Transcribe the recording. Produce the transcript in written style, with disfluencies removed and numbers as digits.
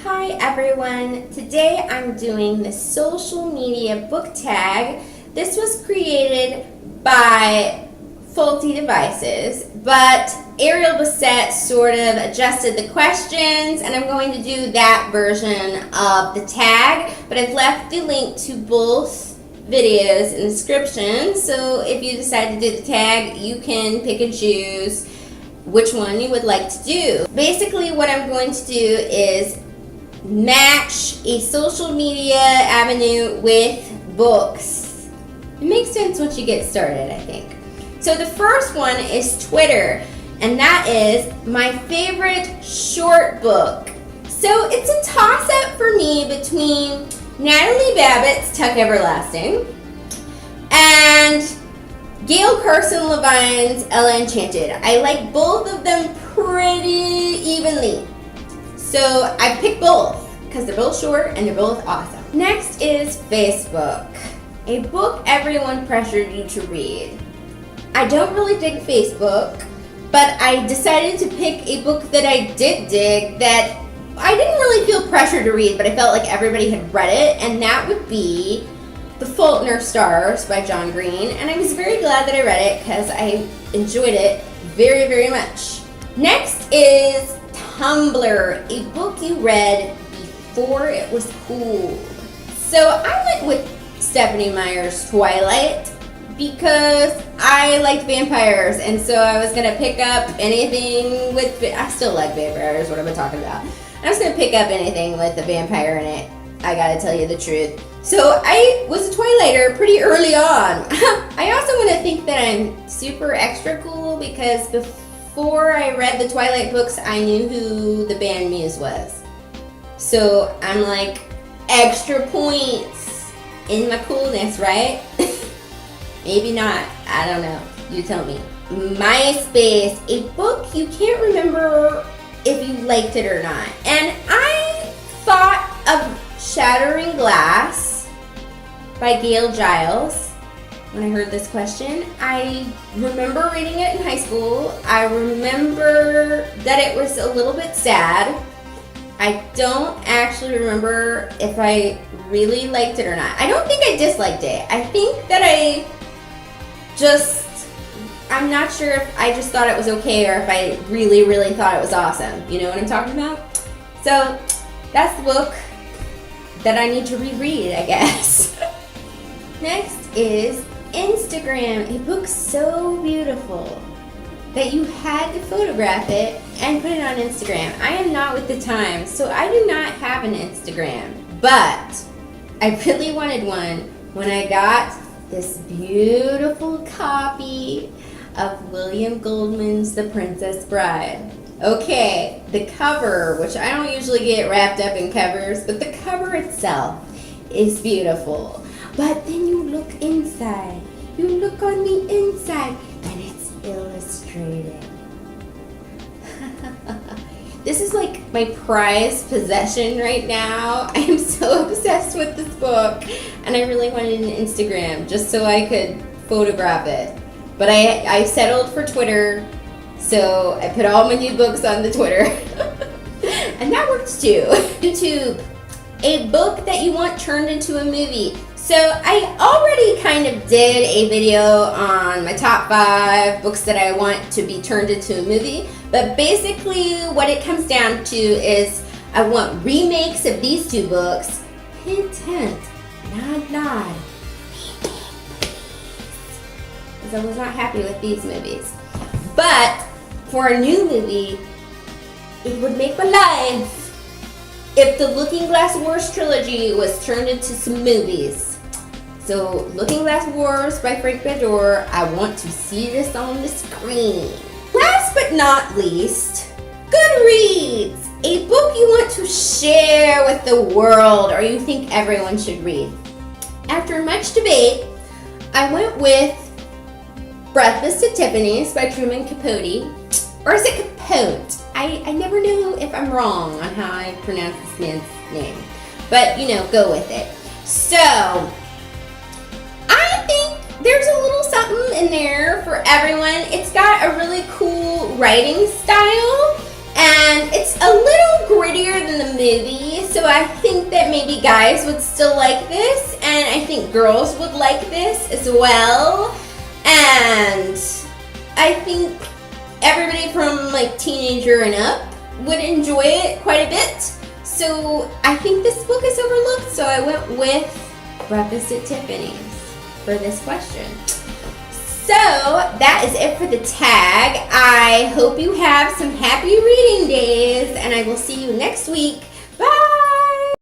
Hi everyone! Today I'm doing the social media book tag. This was created by Faulty Devices, but Ariel Bassett sort of adjusted the questions, and I'm going to do that version of the tag, but I've left the link to both videos in the description, so if you decide to do the tag, you can pick and choose which one you would like to do. Basically, what I'm going to do is match a social media avenue with books. It makes sense once you get started, I think. So the first one is Twitter, and that is my favorite short book. So it's a toss-up for me between Natalie Babbitt's Tuck Everlasting and Gail Carson Levine's Ella Enchanted. I like both of them pretty evenly. So I picked both because they're both short and they're both awesome. Next is Facebook, a book everyone pressured you to read. I don't really dig Facebook, but I decided to pick a book that I did dig that I didn't really feel pressured to read, but I felt like everybody had read it, and that would be The Fault in Our Stars by John Green, and I was very glad that I read it because I enjoyed it very, very much. Next is Tumblr, a book you read before it was cool. So I went with Stephenie Meyer's Twilight because I liked vampires, and so I was going to pick up anything with, I still like vampires, what am I talking about? I was going to pick up anything with a vampire in it, I gotta tell you the truth. So I was a Twilighter pretty early on. I also want to think that I'm super extra cool because before I read the Twilight books, I knew who the band Muse was. So I'm like extra points in my coolness, right? Maybe not. I don't know. You tell me. MySpace, a book you can't remember if you liked it or not. And I thought of Shattering Glass by Gail Giles when I heard this question. I remember reading it in high school. I remember that it was a little bit sad. I don't actually remember if I really liked it or not. I don't think I disliked it. I think that I'm not sure if I just thought it was okay or if I really, really thought it was awesome. You know what I'm talking about? So that's the book that I need to reread, I guess. Next is Instagram, a book so beautiful that you had to photograph it and put it on Instagram. I am not with the times, so I do not have an Instagram, but I really wanted one when I got this beautiful copy of William Goldman's The Princess Bride. Okay, the cover, which I don't usually get wrapped up in covers, but the cover itself is beautiful. But then you look inside, you look on the inside, and it's illustrated. This is like my prized possession right now. I am so obsessed with this book, and I really wanted an Instagram just so I could photograph it. But I settled for Twitter, so I put all my new books on the Twitter. And that works too. YouTube, a book that you want turned into a movie. So I already kind of did a video on my top 5 books that I want to be turned into a movie. But basically what it comes down to is I want remakes of these 2 books. Hint, hint, nod, nod. Because I was not happy with these movies. But for a new movie, it would make my life if the Looking Glass Wars trilogy was turned into some movies. So, Looking Glass Wars by Frank Bador, I want to see this on the screen. Last but not least, Goodreads, a book you want to share with the world or you think everyone should read. After much debate, I went with Breathless at Tiffany's by Truman Capote. Or is it Capote? I never know if I'm wrong on how I pronounce this man's name. But, you know, go with it. So, I think there's a little something in there for everyone. It's got a really cool writing style, and it's a little grittier than the movie, I think that maybe guys would still like this, and I think girls would like this as well. And I think everybody from like teenager and up would enjoy it quite a bit. So I think this book is overlooked, so I went with Breakfast at Tiffany's for this question. So that is it for the tag. I hope you have some happy reading days, and I will see you next week